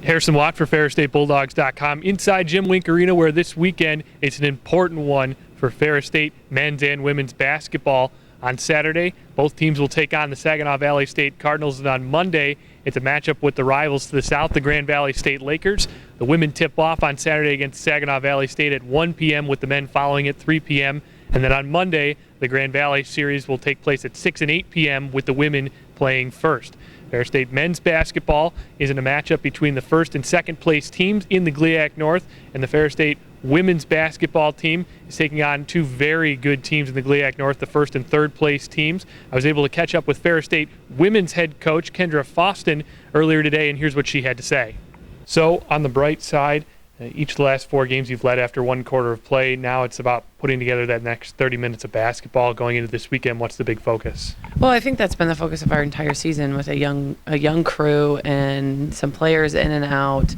Harrison Watt for FerrisStateBulldogs.com inside Jim Wink Arena, where this weekend it's an important one for Ferris State men's and women's basketball. On Saturday, both teams will take on the Saginaw Valley State Cardinals, and on Monday, it's a matchup with the rivals to the south, the Grand Valley State Lakers. The women tip off on Saturday against Saginaw Valley State at 1 p.m. with the men following at 3 p.m. And then on Monday, the Grand Valley series will take place at 6 and 8 p.m. with the women playing first. Ferris State men's basketball is in a matchup between the first and second place teams in the GLIAC North, and the Ferris State women's basketball team is taking on two very good teams in the GLIAC North, the first and third place teams. I was able to catch up with Ferris State women's head coach Kendra Faustin earlier today, and here's what she had to say. So on the bright side, each of the last 4 games you've led after 1 quarter of play. Now it's about putting together that next 30 minutes of basketball going into this weekend. What's the big focus? Well, I think that's been the focus of our entire season with a young crew and some players in and out.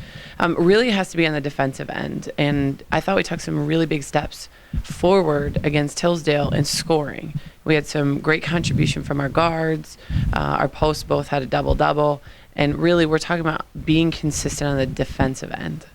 Really has to be on the defensive end. And I thought we took some really big steps forward against Hillsdale in scoring. We had some great contribution from our guards. Our posts both had a double-double. And really we're talking about being consistent on the defensive end.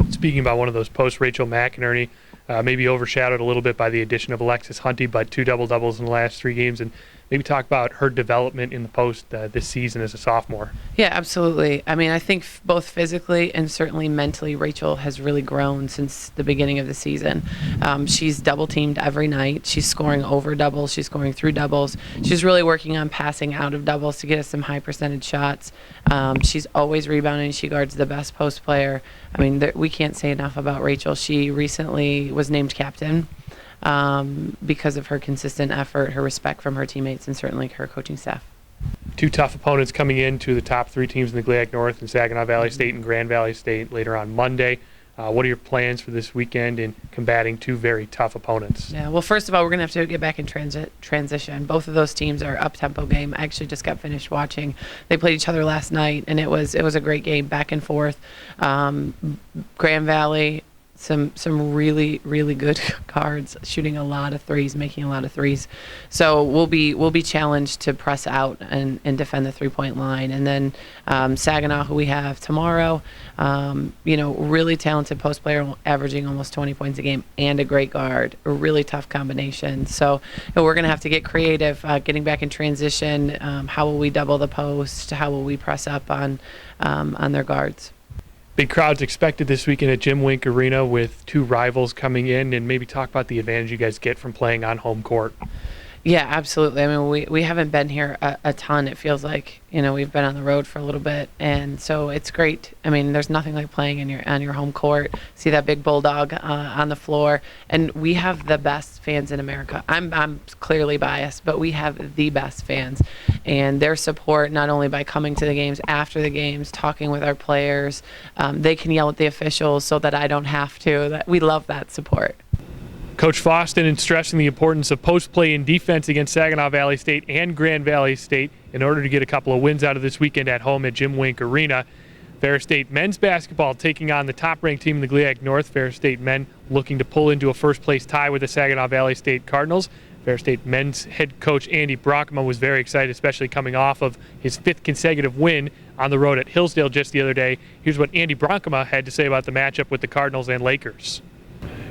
Speaking about one of those posts, Rachel McInerney, maybe overshadowed a little bit by the addition of Alexis Hunty, but 2 double-doubles in the last 3 games, and maybe talk about her development in the post this season as a sophomore. Yeah, absolutely. I mean, I think both physically and certainly mentally, Rachel has really grown since the beginning of the season. She's double-teamed every night. She's scoring over doubles. She's scoring through doubles. She's really working on passing out of doubles to get us some high percentage shots. She's always rebounding. She guards the best post player. I mean, we can't say enough about Rachel. She recently was named captain because of her consistent effort, her respect from her teammates, and certainly her coaching staff. 2 tough opponents coming into the top 3 teams in the GLIAC North, and Saginaw Valley State and Grand Valley State later on Monday. What are your plans for this weekend in combating 2 very tough opponents? Yeah, well, first of all, we're going to have to get back in transition. Both of those teams are up-tempo game. I actually just got finished watching. They played each other last night, and it was a great game, back and forth. Grand Valley, some really, really good guards, shooting a lot of threes, making a lot of threes. So we'll be challenged to press out and defend the 3-point line. And then Saginaw, who we have tomorrow, really talented post player, averaging almost 20 points a game, and a great guard. A really tough combination. So we're going to have to get creative, getting back in transition. How will we double the post? How will we press up on their guards? Big crowds expected this weekend at Jim Wink Arena with 2 rivals coming in, and maybe talk about the advantage you guys get from playing on home court. Yeah, absolutely. I mean, we haven't been here a ton. It feels like, we've been on the road for a little bit, and so it's great. I mean, there's nothing like playing on your home court. See that big bulldog on the floor, and we have the best fans in America. I'm clearly biased, but we have the best fans, and their support, not only by coming to the games, after the games, talking with our players, they can yell at the officials so that I don't have to. We love that support. Coach Faustin is stressing the importance of post play and defense against Saginaw Valley State and Grand Valley State in order to get a couple of wins out of this weekend at home at Jim Wink Arena. Ferris State men's basketball taking on the top-ranked team in the GLIAC North. Ferris State men looking to pull into a first-place tie with the Saginaw Valley State Cardinals. Ferris State men's head coach Andy Brockma was very excited, especially coming off of his 5th consecutive win on the road at Hillsdale just the other day. Here's what Andy Brockma had to say about the matchup with the Cardinals and Lakers.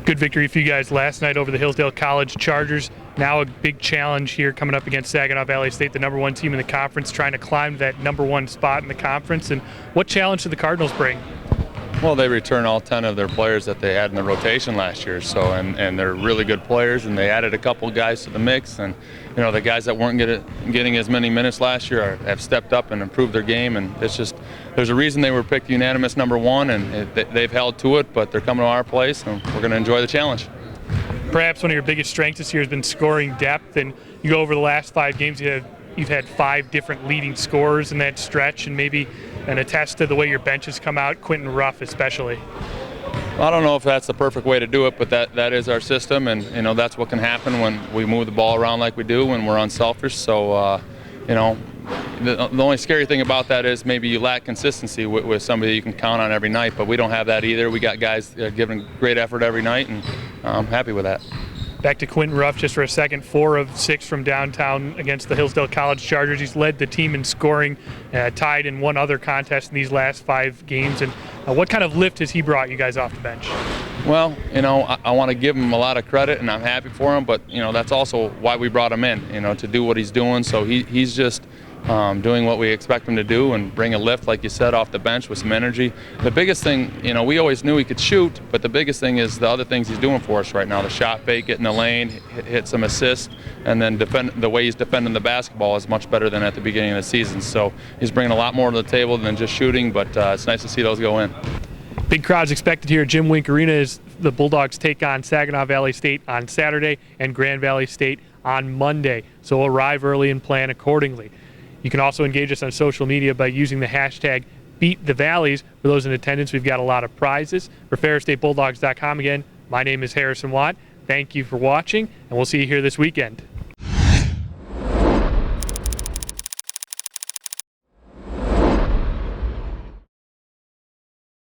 Good victory for you guys last night over the Hillsdale College Chargers. Now a big challenge here coming up against Saginaw Valley State, the #1 team in the conference, trying to climb to that #1 spot in the conference. And what challenge did the Cardinals bring? Well, they return all 10 of their players that they had in the rotation last year. So, and they're really good players, and they added a couple guys to the mix. And the guys that weren't getting as many minutes last year have stepped up and improved their game. And it's just, there's a reason they were picked unanimous #1, and they've held to it. But they're coming to our place, and we're going to enjoy the challenge. Perhaps one of your biggest strengths this year has been scoring depth. And you go over the last 5 games, you've had 5 different leading scorers in that stretch, and maybe attest to the way your bench has come out, Quentin Ruff especially. I don't know if that's the perfect way to do it, but that is our system, and that's what can happen when we move the ball around like we do when we're unselfish. So the only scary thing about that is maybe you lack consistency with somebody you can count on every night, but we don't have that either. We got guys giving great effort every night, and I'm happy with that. Back to Quentin Ruff just for a second. 4 of 6 from downtown against the Hillsdale College Chargers. He's led the team in scoring, tied in one other contest in these last 5 games. And what kind of lift has he brought you guys off the bench? Well, I want to give him a lot of credit, and I'm happy for him, but, that's also why we brought him in, to do what he's doing. So he's just doing what we expect him to do and bring a lift, like you said, off the bench with some energy. The biggest thing, we always knew he could shoot, but the biggest thing is the other things he's doing for us right now. The shot fake, get in the lane, hit some assists, and then the way he's defending the basketball is much better than at the beginning of the season. So he's bringing a lot more to the table than just shooting, but it's nice to see those go in. Big crowds expected here at Jim Wink Arena as the Bulldogs take on Saginaw Valley State on Saturday and Grand Valley State on Monday. So arrive early and plan accordingly. You can also engage us on social media by using the hashtag #BeatTheValleys. For those in attendance, we've got a lot of prizes. For FerrisStateBulldogs.com again, my name is Harrison Watt. Thank you for watching, and we'll see you here this weekend.